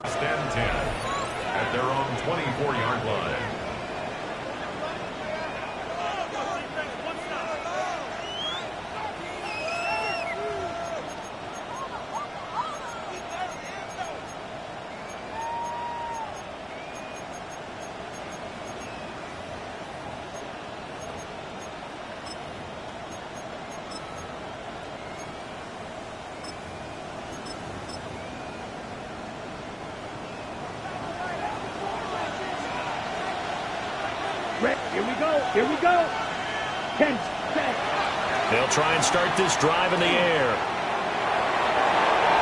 and 10 at their own 24-yard line. Here we go. 10 seconds. They'll try and start this drive in the air.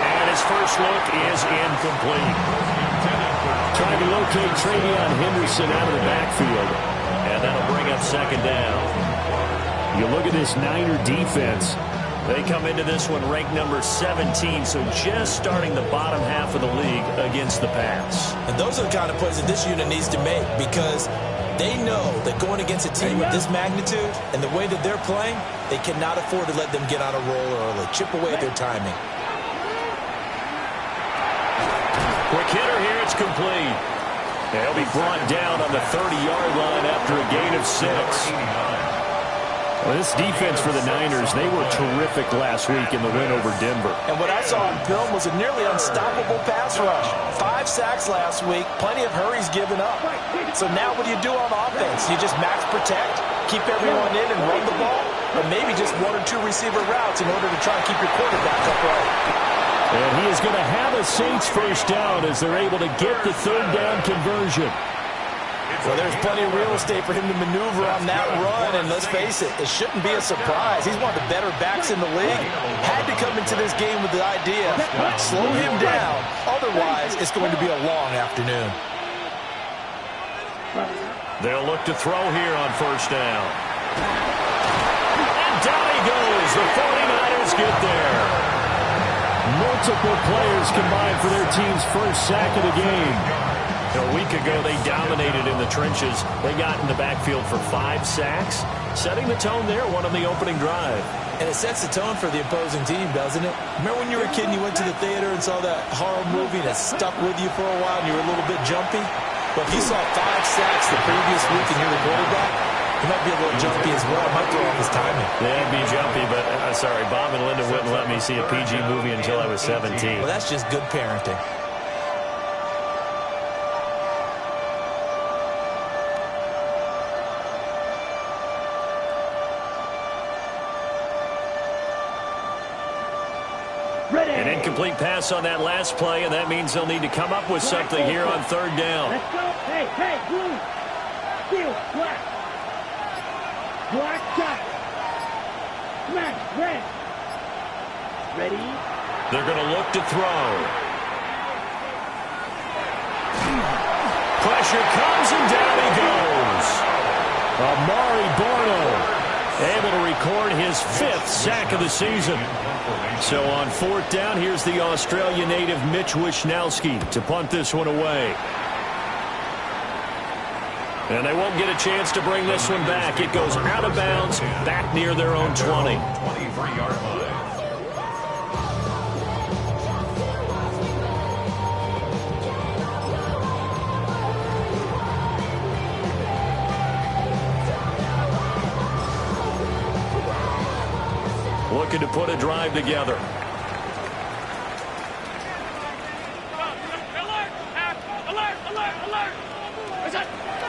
And his first look is incomplete. Trying to locate Travion Henderson out of the backfield. And that'll bring up second down. You look at this Niner defense. They come into this one ranked number 17, so just starting the bottom half of the league against the pass. And those are the kind of plays that this unit needs to make, because they know that going against a team of this magnitude and the way that they're playing, they cannot afford to let them get on a roll early. Chip away at their timing. Quick hitter here, it's complete. They'll be brought down on the 30-yard line after a gain of 6. Well, this defense for the Niners, they were terrific last week in the win over Denver. And what I saw on film was a nearly unstoppable pass rush. 5 sacks last week, plenty of hurries given up. So now what do you do on offense? You just max protect, keep everyone in and run the ball, or maybe just 1 or 2 receiver routes in order to try and keep your quarterback upright. And he is going to have a Saints first down as they're able to get the third down conversion. Well, there's plenty of real estate for him to maneuver on that run, and let's face it, it shouldn't be a surprise. He's one of the better backs in the league. Had to come into this game with the idea, slow him down, otherwise it's going to be a long afternoon. They'll look to throw here on first down. And down he goes. The 49ers get there. Multiple players combined for their team's first sack of the game. A week ago, they dominated in the trenches. They got in the backfield for 5 sacks, setting the tone there, one on the opening drive. And it sets the tone for the opposing team, doesn't it? Remember when you were a kid and you went to the theater and saw that horror movie and it stuck with you for a while and you were a little bit jumpy? Well, if you saw 5 sacks the previous week and you're the quarterback, he might be a little jumpy as well. Might throw off his timing. Yeah, it'd be jumpy, but sorry, Bob and Linda wouldn't let me see a PG movie until I was 17. Well, that's just good parenting. An incomplete pass on that last play, and that means they'll need to come up with something here on third down. Let's go. Hey, blue. Steel, black. Black shot. Smash, red. Ready? They're going to look to throw. Pressure comes, and down he goes. Amari Barno able to record his 5th sack of the season. So on fourth down, here's the Australia native Mitch Wishnowsky to punt this one away. And they won't get a chance to bring this one back. It goes out of bounds, back near their own 20. 23-yard line. Looking to put a drive together.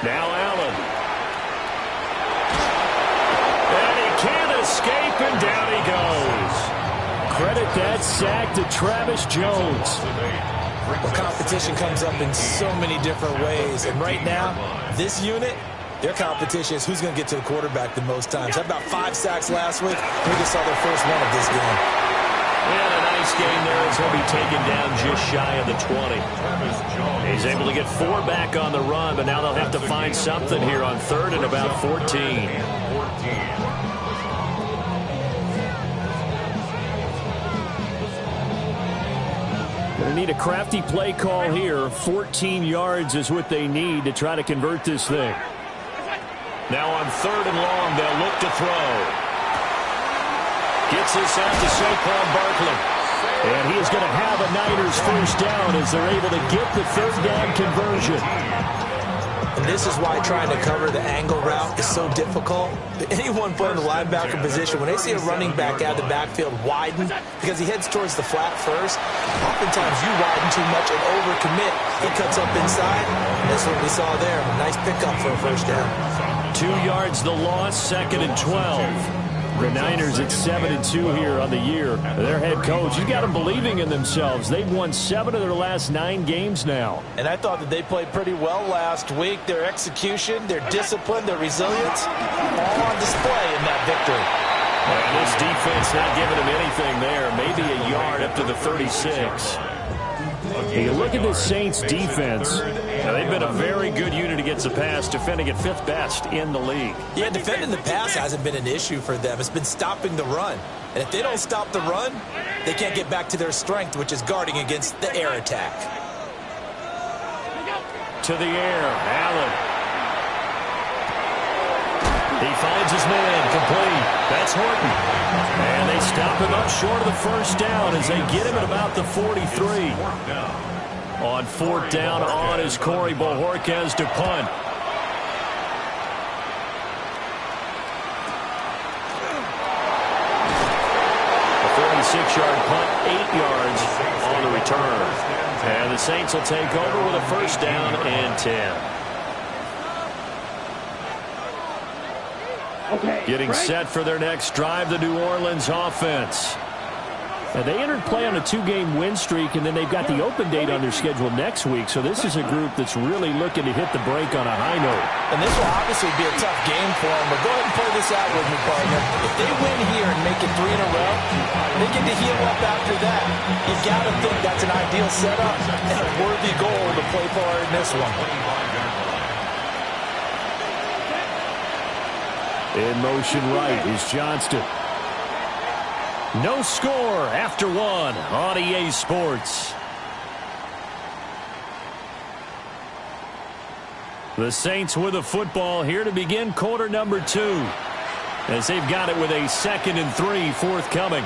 Now Allen. And he can't escape, and down he goes. Credit that sack to Travis Jones. Well, competition comes up in so many different ways, and right now, this unit, their competition is who's going to get to the quarterback the most times. Had about 5 sacks last week. We just saw their first one of this game. And a nice game there as he'll be taken down just shy of the 20. He's able to get 4 back on the run, but now they'll have to find something here on third and about 14. Going to need a crafty play call here. 14 yards is what they need to try to convert this thing. Now on third and long, they'll look to throw. Gets this out to Saquon Barkley. And he is going to have a Niners first down as they're able to get the third down conversion. And this is why trying to cover the angle route is so difficult. Anyone put in the linebacker position, when they see a running back out of the backfield widen, because he heads towards the flat first, oftentimes you widen too much and overcommit. He cuts up inside. That's what we saw there. Nice pickup for a first down. 2 yards the loss, 2nd and 12. The Niners at 7-2 here on the year. Their head coach, you got them believing in themselves. They've won 7 of their last 9 games now. And I thought that they played pretty well last week. Their execution, their discipline, their resilience, all on display in that victory. And this defense not giving them anything there. Maybe a yard up to the 36. You look at this Saints defense. Now, they've been a very good unit against the pass, defending at 5th best in the league. Yeah, defending the pass hasn't been an issue for them. It's been stopping the run. And if they don't stop the run, they can't get back to their strength, which is guarding against the air attack. To the air, Allen. He finds his man, complete. That's Horton. And they stop him up short of the first down as they get him at about the 43. On 4th down on is Corey Bojorquez to punt. A 46-yard punt, 8 yards on the return. And the Saints will take over with a first down and 10. Getting set for their next drive, the New Orleans offense. Now, they entered play on a 2-game win streak, and then they've got the open date on their schedule next week. So this is a group that's really looking to hit the break on a high note. And this will obviously be a tough game for them, but go ahead and play this out with me, partner. If they win here and make it 3 in a row, they get to heal up after that. You've got to think that's an ideal setup and a worthy goal to play for in this one. In motion right is Johnston. No score after 1 on EA Sports. The Saints with the football here to begin quarter number 2. As they've got it with a 2nd and 3 forthcoming.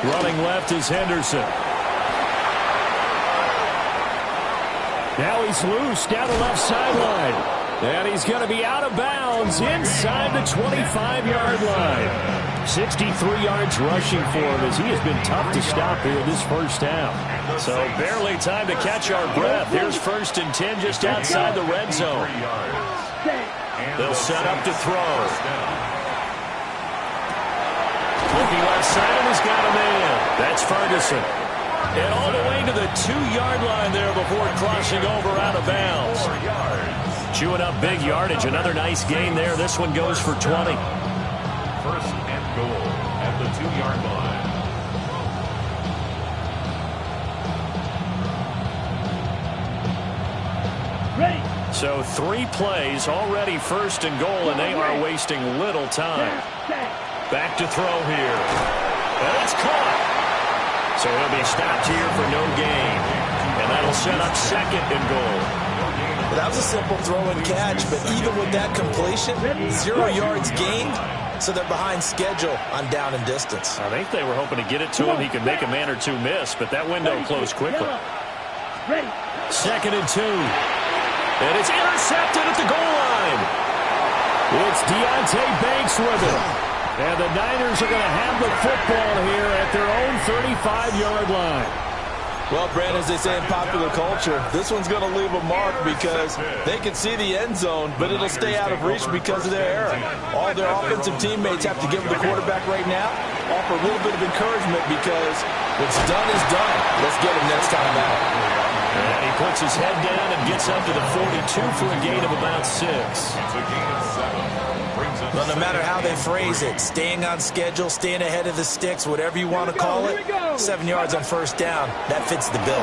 Running left is Henderson. Now he's loose down the left sideline. And he's going to be out of bounds inside the 25-yard line. 63 yards rushing for him as he has been tough to stop here this first half. So barely time to catch our breath. Here's 1st and 10 just outside the red zone. They'll set up to throw. Looking left side, and he's got a man. That's Ferguson. And all the way to the 2-yard line there before crossing over out of bounds. Chewing up big yardage. Another nice gain there. This one goes for 20. 1st and goal at the 2-yard line. Ready. So 3 plays, already 1st and goal, and they are wasting little time. Back to throw here. And it's caught. So he'll be stopped here for no gain. And that'll set up 2nd and goal. Well, that was a simple throw and catch, but even with that completion, 0 yards gained, so they're behind schedule on down and distance. I think they were hoping to get it to him. He could make a man or 2 miss, but that window closed quickly. 2nd and 2. And it's intercepted at the goal line. It's Deonte Banks with it. And the Niners are going to have the football here at their own 35-yard line. Well, Brandon, as they say in popular culture, this one's going to leave a mark because they can see the end zone, but it'll stay out of reach because of their error. All their offensive teammates have to give the quarterback right now, offer a little bit of encouragement because what's done is done. Let's get him next time out. And he puts his head down and gets up to the 42 for a gain of about 6. It's a gain of 7. Well, no matter how they phrase it, staying on schedule, staying ahead of the sticks, whatever you want to call it, 7 yards on 1st down, that fits the bill.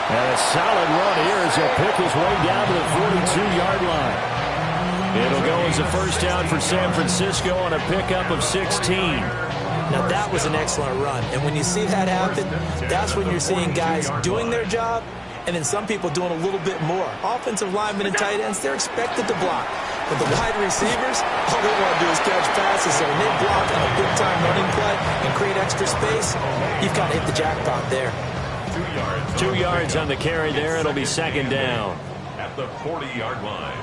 And a solid run here as he'll pick his way down to the 42-yard line. It'll go as a first down for San Francisco on a pickup of 16. Now, that was an excellent run. And when you see that happen, that's when you're seeing guys doing their job and then some people doing a little bit more. Offensive linemen and tight ends, they're expected to block. But the wide receivers, all they want to do is catch passes. So when they block on a big-time running play and create extra space, you've got to hit the jackpot there. 2 yards on the carry there. It'll be second down. At the 40-yard line.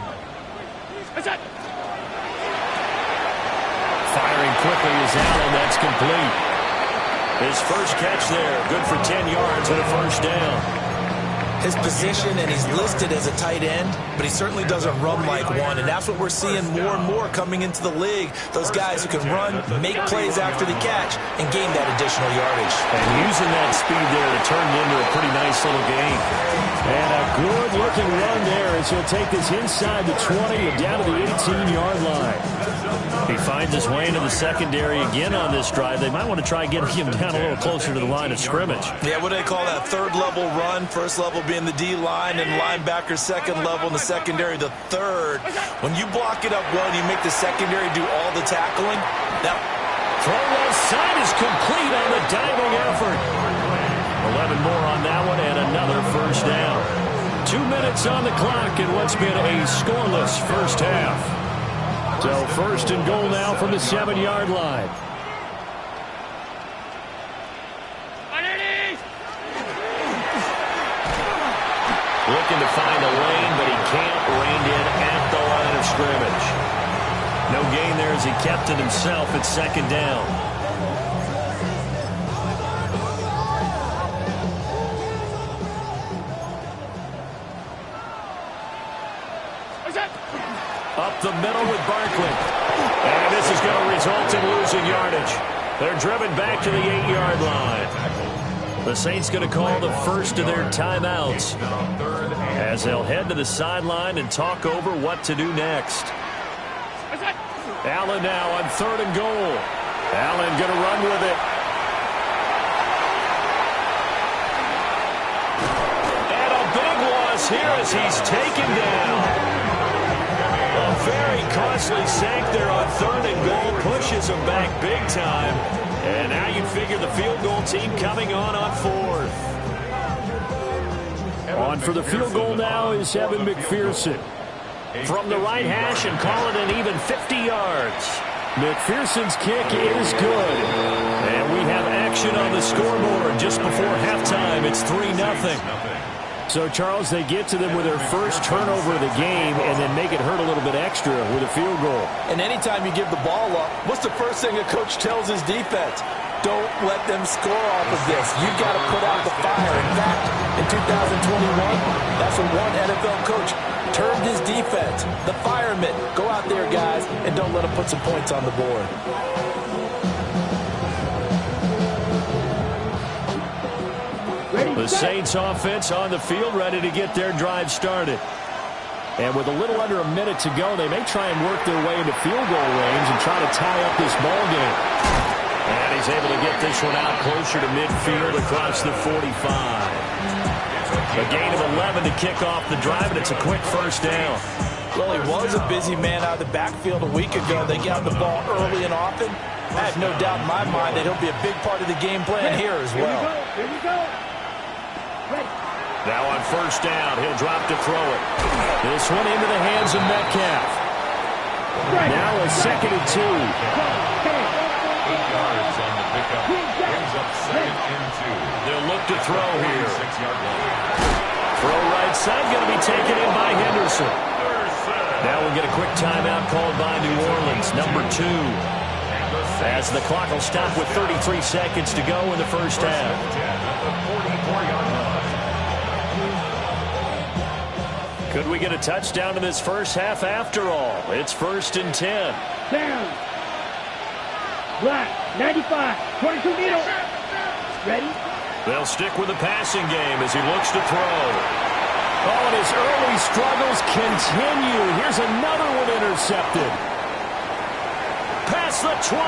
Firing quickly is Allen. That's complete. His first catch there. Good for 10 yards and a first down. His position, and he's listed as a tight end, but he certainly doesn't run like one, and that's what we're seeing more and more coming into the league. Those guys who can run, make plays after the catch, and gain that additional yardage. And using that speed there to turn it into a pretty nice little game. And a good-looking run there as he'll take this inside the 20 and down to the 18-yard line. He finds his way into the secondary again on this drive. They might want to try getting him down a little closer to the line of scrimmage. Yeah, what do they call that? Third-level run, first level being the D-line, and linebacker second level in the secondary, the third. When you block it up well and you make the secondary do all the tackling, now throw left side is complete on the diving effort. 11 more on that one and another first down. 2 minutes on the clock in what's been a scoreless first half. So first and goal now from the 7-yard line. Looking to find a lane, but he can't. Reined in at the line of scrimmage. No gain there as he kept it himself at second down. Up the middle with Barkley. And this is going to result in losing yardage. They're driven back to the 8-yard line. The Saints going to call the first of their timeouts as they'll head to the sideline and talk over what to do next. Allen now on third and goal. Allen going to run with it. And a big loss here as he's taken down. A very costly sack there on third and goal. Pushes him back big time. And now you figure the field goal team coming on fourth. On for the field goal now is Evan McPherson. From the right hash and call it an even 50 yards. McPherson's kick is good. And we have action on the scoreboard just before halftime. It's 3-0. So, Charles, they get to them with their first turnover of the game and then make it hurt a little bit extra with a field goal. And anytime you give the ball up, what's the first thing a coach tells his defense? Don't let them score off of this. You've got to put out the fire. In fact, in 2021, that's what one NFL coach termed his defense, the firemen. Go out there, guys, and don't let them put some points on the board. The Saints offense on the field, ready to get their drive started. And with a little under a minute to go, they may try and work their way into field goal range and try to tie up this ball game. And he's able to get this one out closer to midfield across the 45. A gain of 11 to kick off the drive, and it's a quick first down. Well, he was a busy man out of the backfield a week ago. They got the ball early and often. I have no doubt in my mind that he'll be a big part of the game plan here as well. Here we go. Now on first down, he'll drop to throw it. This one into the hands of Metcalf. Now a second and 2. 8 yards on the pickup. Brings up second and 2. They'll look to throw here. 6-yard line. Throw right side, going to be taken in by Henderson. Now we'll get a quick timeout called by New Orleans, number 2. As the clock will stop with 33 seconds to go in the first half. Could we get a touchdown in this first half after all? It's first and 10. Down. Black, 95, 22 needle. Ready? They'll stick with the passing game as he looks to throw. Oh, and his early struggles continue. Here's another one intercepted. Past the 20.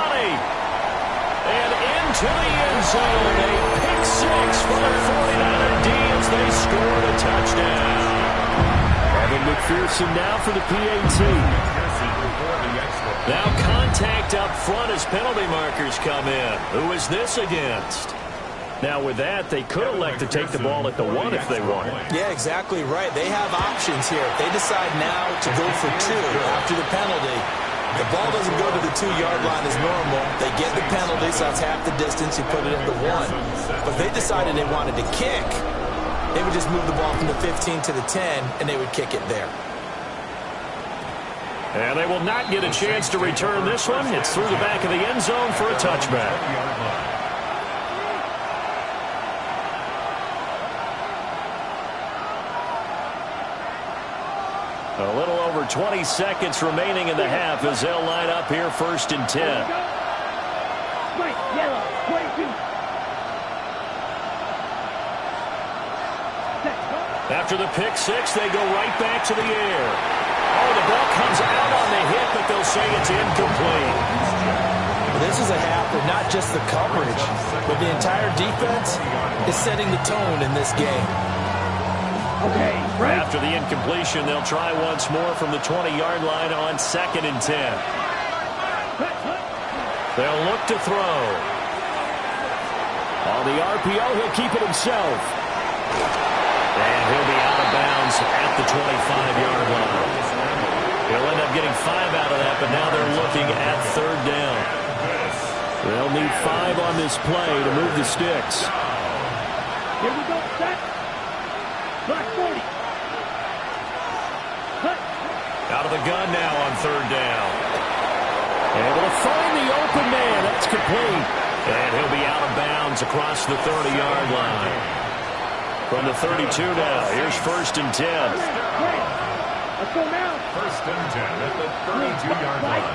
And into the end zone. A pick six for the 49er D. as they scored a touchdown. Evan McPherson now for the PAT. Now contact up front as penalty markers come in. Who is this against? Now with that, they could elect to take the ball at the 1 if they want. Yeah, exactly right. They have options here. If they decide now to go for 2 after the penalty, the ball doesn't go to the 2-yard line as normal. They get the penalty, so that's half the distance. You put it into 1. But if they decided they wanted to kick, they would just move the ball from the 15 to the 10, and they would kick it there. And they will not get a chance to return this one. It's through the back of the end zone for a touchback. A little over 20 seconds remaining in the half as they'll line up here 1st and 10. Right, yellow, 22. After the pick 6, they go right back to the air. Oh, the ball comes out on the hit, but they'll say it's incomplete. Well, this is a half where not just the coverage, but the entire defense is setting the tone in this game. Okay, right. After the incompletion, they'll try once more from the 20-yard line on 2nd and 10. They'll look to throw. On the RPO, he'll keep it himself. And he'll be out of bounds at the 25-yard line. He'll end up getting 5 out of that, but now they're looking at 3rd down. They'll need 5 on this play to move the sticks. Here we go, set. Block 40. Cut. Out of the gun now on 3rd down. Able to find the open man. That's complete. And he'll be out of bounds across the 30-yard line. From the 32 now, here's 1st and 10. Let's go now. 1st and 10 at the 32-yard line.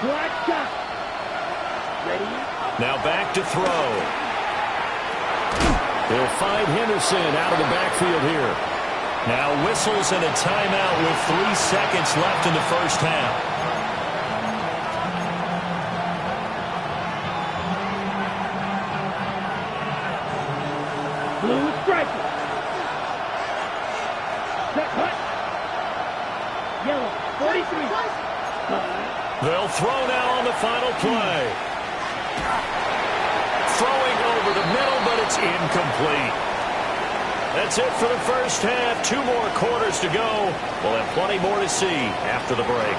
Black shot. Ready? Now back to throw. They'll find Henderson out of the backfield here. Now whistles and a timeout with 3 seconds left in the 1st half. Blue striker. Set, cut. Yellow, 43. They'll throw now on the final play. Throwing over the middle, but it's incomplete. That's it for the 1st half. 2 more quarters to go. We'll have plenty more to see after the break.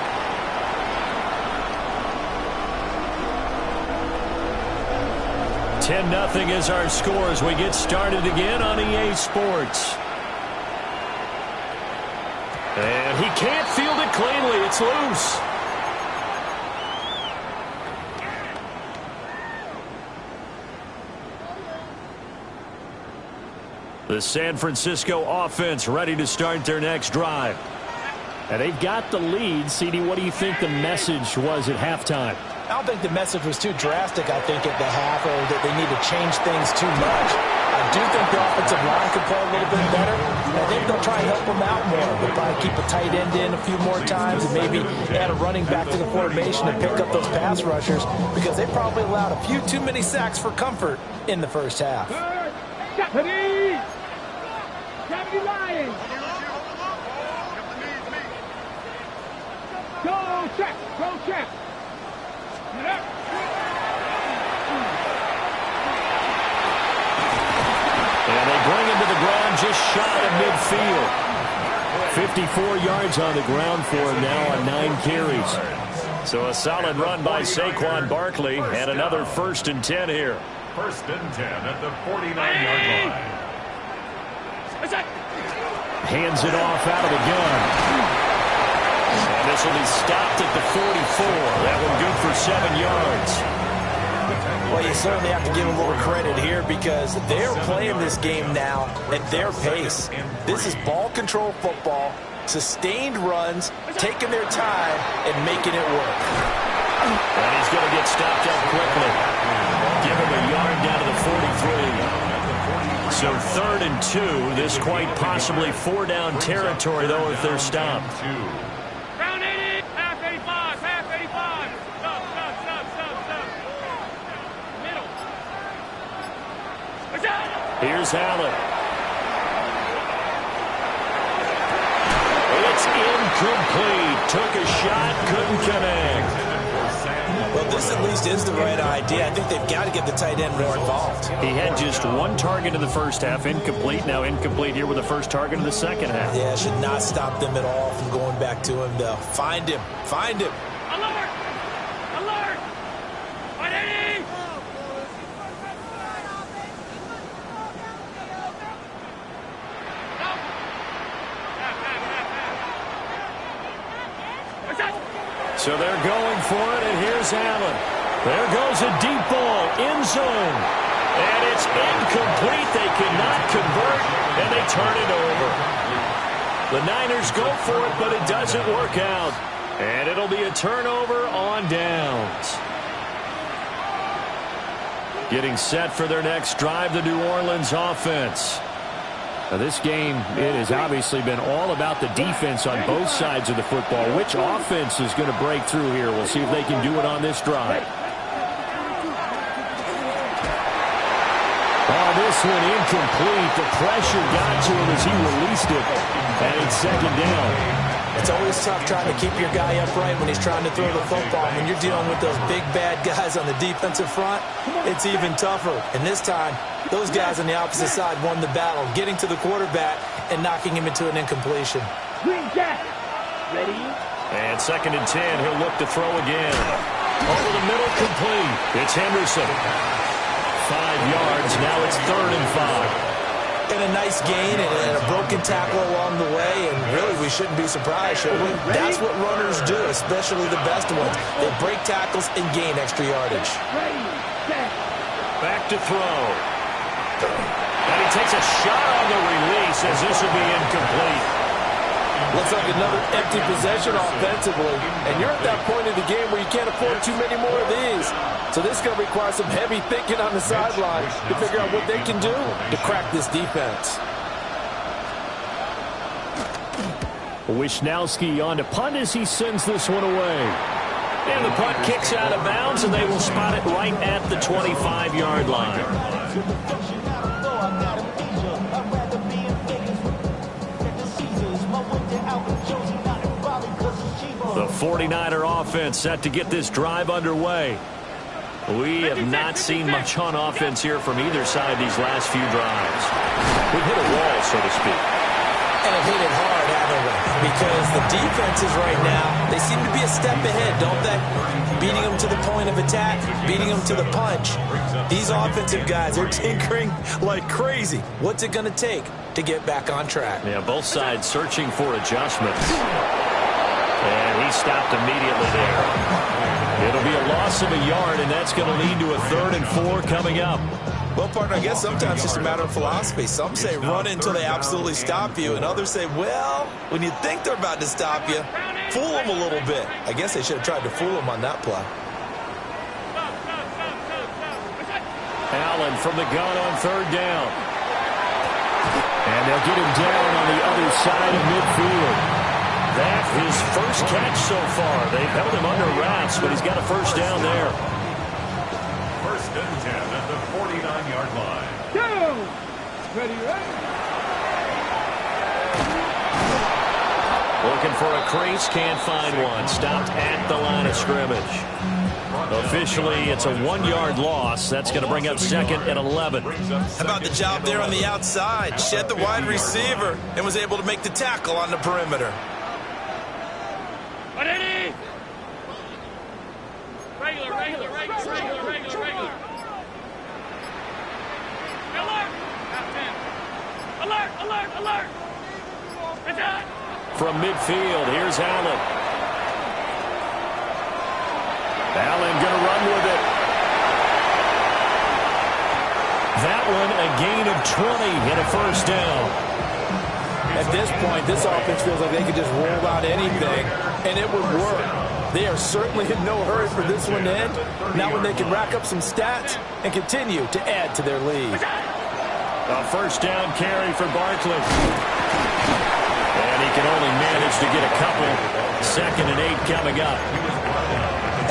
(10-0) is our score as we get started again on EA Sports. And he can't field it cleanly. It's loose. The San Francisco offense ready to start their next drive. And they've got the lead. CD, what do you think the message was at halftime? I don't think the message was too drastic, I think, at the half, or that they need to change things too much. I do think the offensive line could play a little bit better. And I think they'll try and help them out more. They'll probably keep a tight end in a few more times and maybe add a running back to the formation and pick up those pass rushers, because they probably allowed a few too many sacks for comfort in the 1st half. Deputy! Deputy Lions! Go check! Go check! And they bring him to the ground just shy of midfield. 54 yards on the ground for him now on 9 carries. So a solid run by Saquon Barkley, and another 1st and 10 here. 1st and 10 at the 49-yard line. Hands it off out of the gun. And this will be stopped at the 44. That one good for 7 yards. Well, you certainly have to give them a little credit here, because they're playing this game now at their pace. This is ball control football, sustained runs, taking their time, and making it work. And he's going to get stopped up quickly. Give him a yard down to the 43. So 3rd and 2. This quite possibly 4-down territory, though, if they're stopped. Round 80, half 85, half 85. Stop. Middle. Here's Allen. incomplete. Took a shot, couldn't connect. Well, this at least is the right idea. I think they've got to get the tight end more involved. He had just one target in the first half, incomplete. Now incomplete here with the first target in the second half. Yeah, it should not stop them at all from going back to him, though. Find him. Find him. Alert! Alert! 180! So they're going for it, and here's Allen. There goes a deep ball, end zone. And it's incomplete. They cannot convert, and they turn it over. The Niners go for it, but it doesn't work out. And it'll be a turnover on downs. Getting set for their next drive, the New Orleans offense. Now this game, it has obviously been all about the defense on both sides of the football. Which offense is going to break through here? We'll see if they can do it on this drive. Oh, this one incomplete. The pressure got to him as he released it. And it's second down. It's always tough trying to keep your guy upright when he's trying to throw the football. When you're dealing with those big, bad guys on the defensive front, it's even tougher. And this time, those guys on the opposite side won the battle, getting to the quarterback and knocking him into an incompletion. Green Jack. Ready? And 2nd and 10, he'll look to throw again. Over the middle, complete. It's Henderson. 5 yards, now it's 3rd and 5. And a nice gain and a broken tackle along the way, and really we shouldn't be surprised, should we? That's what runners do, especially the best ones. They break tackles and gain extra yardage. Back to throw. And he takes a shot on the release as this will be incomplete. Looks like another empty possession offensively, and you're at that point in the game where you can't afford too many more of these. So this is going to require some heavy thinking on the sideline to figure out what they can do to crack this defense. Wisnowski on to punt as he sends this one away. And the punt kicks out of bounds, and they will spot it right at the 25-yard line. The 49er offense set to get this drive underway. We have not seen much on offense here from either side these last few drives. We've hit a wall, so to speak. And have hit it hard, haven't we? Because the defenses right now, they seem to be a step ahead, don't they? Beating them to the point of attack, beating them to the punch. These offensive guys are tinkering like crazy. What's it going to take to get back on track? Yeah, both sides searching for adjustments. And he stopped immediately there. It'll be a loss of a yard, and that's going to lead to a 3rd and 4 coming up. Well, partner, I guess sometimes it's just a matter of philosophy. Some say run until they absolutely stop you, and others say, well, when you think they're about to stop you, fool them a little bit. I guess they should have tried to fool them on that play. Allen from the gun on 3rd down. And they'll get him down on the other side of midfield. That's his first catch so far. They've held him under wraps, but he's got a first down there. 1st and 10 at the 49-yard line. Go! Ready, ready. Looking for a crease, can't find one. Stopped at the line of scrimmage. Officially, it's a 1-yard loss. That's going to bring up 2nd and 11. How about the job there on the outside? Shed the wide receiver and was able to make the tackle on the perimeter. 180! Regular. Alert! Attack! From midfield, here's Allen. Allen going to run with it. That one, a gain of 20 and a first down. At this point, this offense feels like they could just roll out anything, and it would work. They are certainly in no hurry for this one to end. Now when they can rack up some stats and continue to add to their lead. A first down carry for Barkley. And he can only manage to get a couple. 2nd and 8 coming up.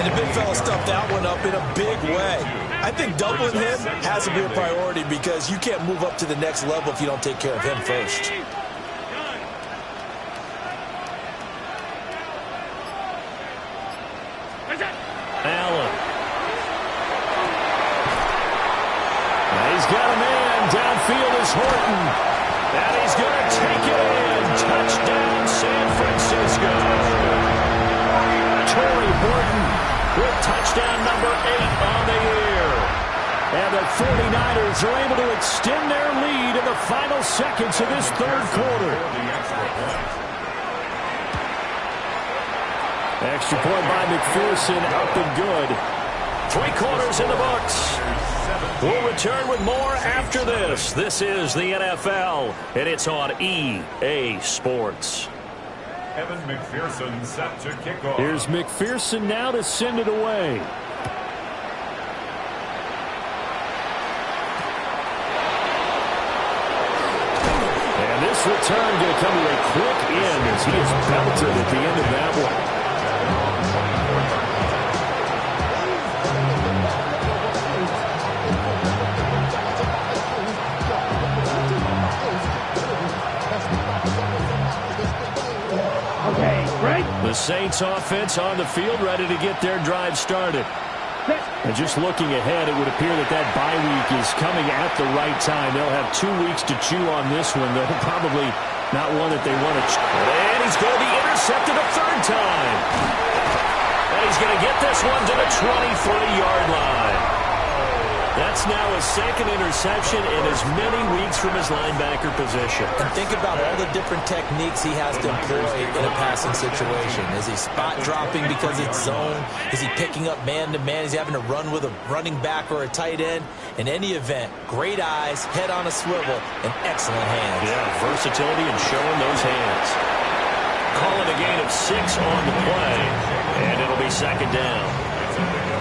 And the big fella stuffed that one up in a big way. I think doubling him has to be a priority because you can't move up to the next level if you don't take care of him first. field is Horton. And he's going to take it in. Touchdown, San Francisco. Torrey Horton with touchdown number 8 on the year. And the 49ers are able to extend their lead in the final seconds of this third quarter. Extra point by McPherson, up and good. 3 quarters in the books. We'll return with more after this. This is the NFL, and it's on EA Sports. Evan McPherson set to kick off. Here's McPherson now to send it away. And this return going to come to a quick end as he is belted at the end of that one. The Saints offense on the field, ready to get their drive started. And just looking ahead, it would appear that that bye week is coming at the right time. They'll have 2 weeks to chew on this one. They're probably not one that they want to chew. And he's going to be intercepted a third time. And he's going to get this one to the 23-yard line. That's now his second interception in as many weeks from his linebacker position. And think about all the different techniques he has to employ in a passing situation. Is he spot dropping because it's zone? Is he picking up man-to-man? Is he having to run with a running back or a tight end? In any event, great eyes, head on a swivel, and excellent hands. Yeah, versatility and showing those hands. Calling a gain of 6 on the play, and it'll be second down.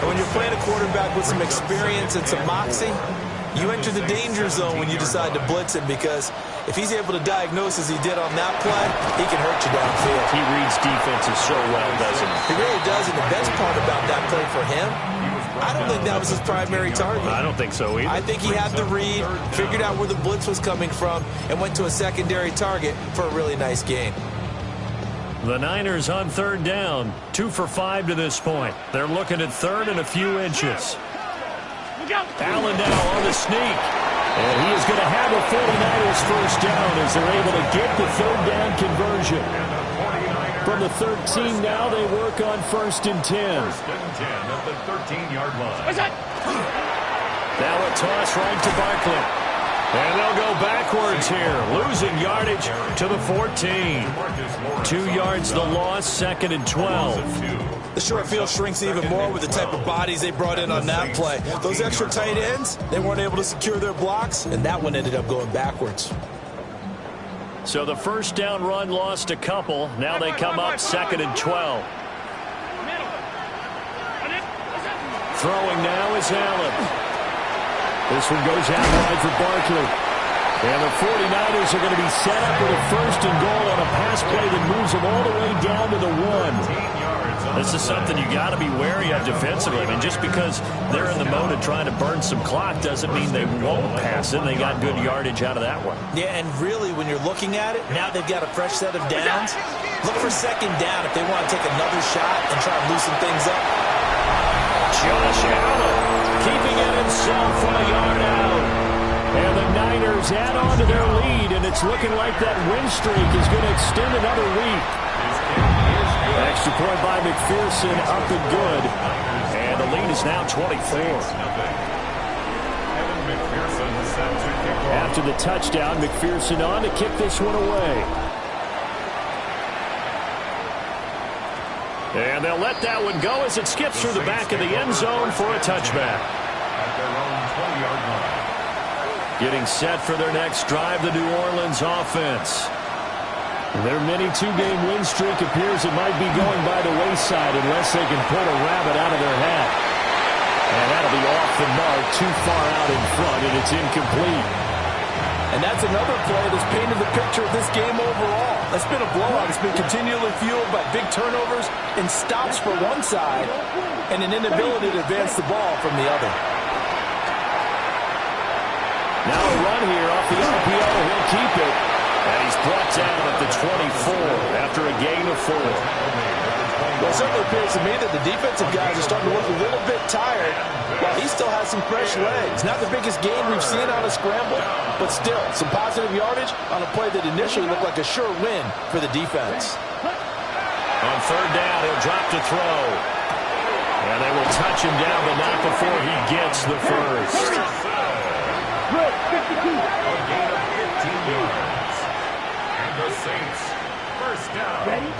When you're playing a quarterback with some experience and some moxie, you enter the danger zone when you decide to blitz him, because if he's able to diagnose as he did on that play, he can hurt you downfield. He reads defenses so well, doesn't he? He really does, and the best part about that play for him, I don't think that was his primary target. I don't think so either. I think he had the read, figured out where the blitz was coming from, and went to a secondary target for a really nice gain. The Niners on third down, 2 for 5 to this point. They're looking at third and a few inches. Allen now on the sneak. And he is going to have the 49ers first down as they're able to get the third down conversion. From the 13 now, they work on 1st and 10. 1st and 10 at the 13-yard line. Now a toss right to Barkley. And they'll go backwards here, losing yardage to the 14. 2 yards the loss, 2nd and 12. The short field shrinks even more with the type of bodies they brought in on that play. Those extra tight ends, they weren't able to secure their blocks, and that one ended up going backwards. So the first down run lost a couple. Now they come up 2nd and 12. Throwing now is Allen. This one goes out wide for Barkley. And the 49ers are going to be set up with a 1st and goal on a pass play that moves them all the way down to the 1. This is something you got to be wary of defensively. I mean, just because they're in the mode of trying to burn some clock doesn't mean they won't pass it. They got good yardage out of that one. Yeah, and really, when you're looking at it, now they've got a fresh set of downs. Look for 2nd down if they want to take another shot and try to loosen things up. Josh Allen keeping it himself from a yard out. And the Niners add on to their lead, and it's looking like that win streak is going to extend another week. Extra point by McPherson, up and good. And the lead is now 24. After the touchdown, McPherson on to kick this one away. And they'll let that one go as it skips through the back of the end zone for a touchback. At their own 20-yard line. Getting set for their next drive, the New Orleans offense. Their mini 2-game win streak appears it might be going by the wayside unless they can pull a rabbit out of their hat. And that'll be off the mark, too far out in front, and it's incomplete. And that's another play that's painted the picture of this game overall. It's been a blowout. It's been continually fueled by big turnovers and stops for one side and an inability to advance the ball from the other. Now a run here off the RPO. He'll keep it. And he's brought down at the 24 after a gain of 4. Well, it certainly appears to me that the defensive guys are starting to look a little bit tired while he still has some fresh legs. Not the biggest gain we've seen on a scramble, but still some positive yardage on a play that initially looked like a sure win for the defense. On third down, he'll drop to throw. And they will touch him down, but not before he gets the first. Good, 52. A gain of 15 yards. And the Saints, first down. Ready?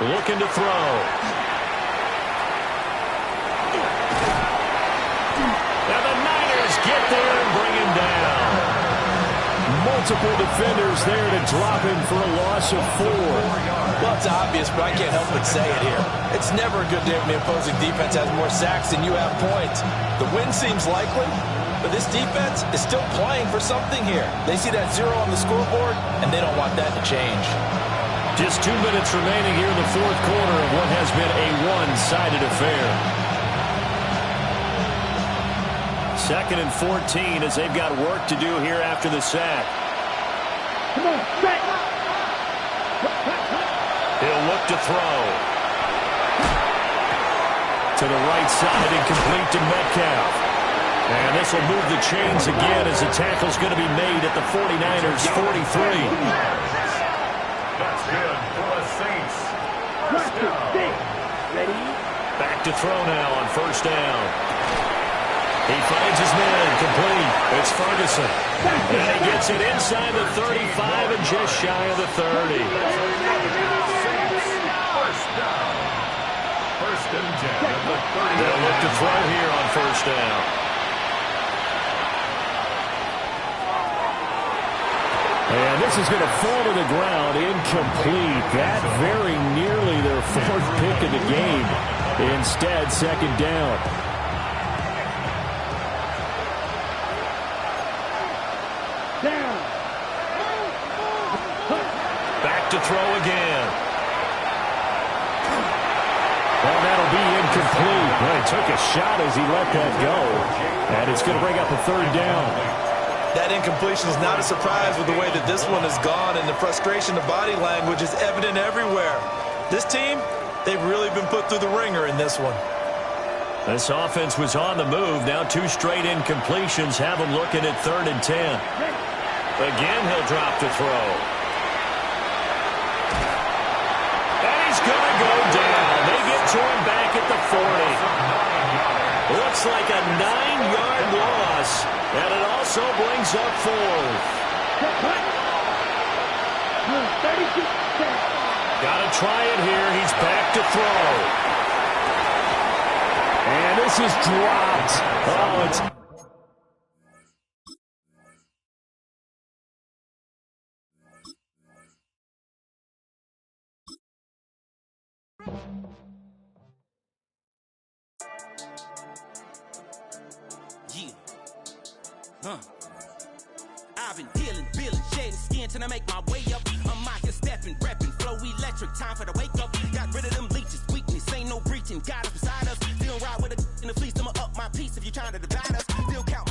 Looking to throw. And the Niners get there and bring him down. Multiple defenders there to drop him for a loss of 4. Well, it's obvious, but I can't help but say it here. It's never a good day when the opposing defense has more sacks than you have points. The win seems likely, but this defense is still playing for something here. They see that 0 on the scoreboard, and they don't want that to change. Just 2 minutes remaining here in the fourth quarter of what has been a one-sided affair. 2nd and 14 as they've got work to do here after the sack. Come on, set. He'll look to throw. To the right side and complete to Metcalf. And this will move the chains again as the tackle's going to be made at the 49ers' 43. That's good for the Saints. First down. Ready? Back to throw now on first down. He finds his man complete. It's Ferguson. And he gets it inside the 35 and just shy of the 30. First down. First and 10 at the 30. They'll look to throw here on first down. And this is going to fall to the ground incomplete. That very nearly their 4th pick of the game. Instead, 2nd down. Down. Back to throw again. Well, that'll be incomplete. Well, he took a shot as he let that go. And it's going to bring up a 3rd down. That incompletion is not a surprise with the way that this one has gone, and the frustration of body language is evident everywhere. This team, they've really been put through the ringer in this one. This offense was on the move. Now 2 straight incompletions have them looking at 3rd and 10. Again, he'll drop to throw. And he's going to go down. They get to him back at the 40. Looks like a 9-yard loss, and it also brings up 4th. 32. Got to try it here. He's back to throw. And this is dropped. Oh, it's... I've been dealing, shedding skin till I make my way up. I'm out here stepping, repping, flow electric, time for the wake up. Got rid of them leeches, weakness, ain't no breaching. Got us beside us, still ride with a in the fleece. I'ma up my piece if you trying to divide us. Still count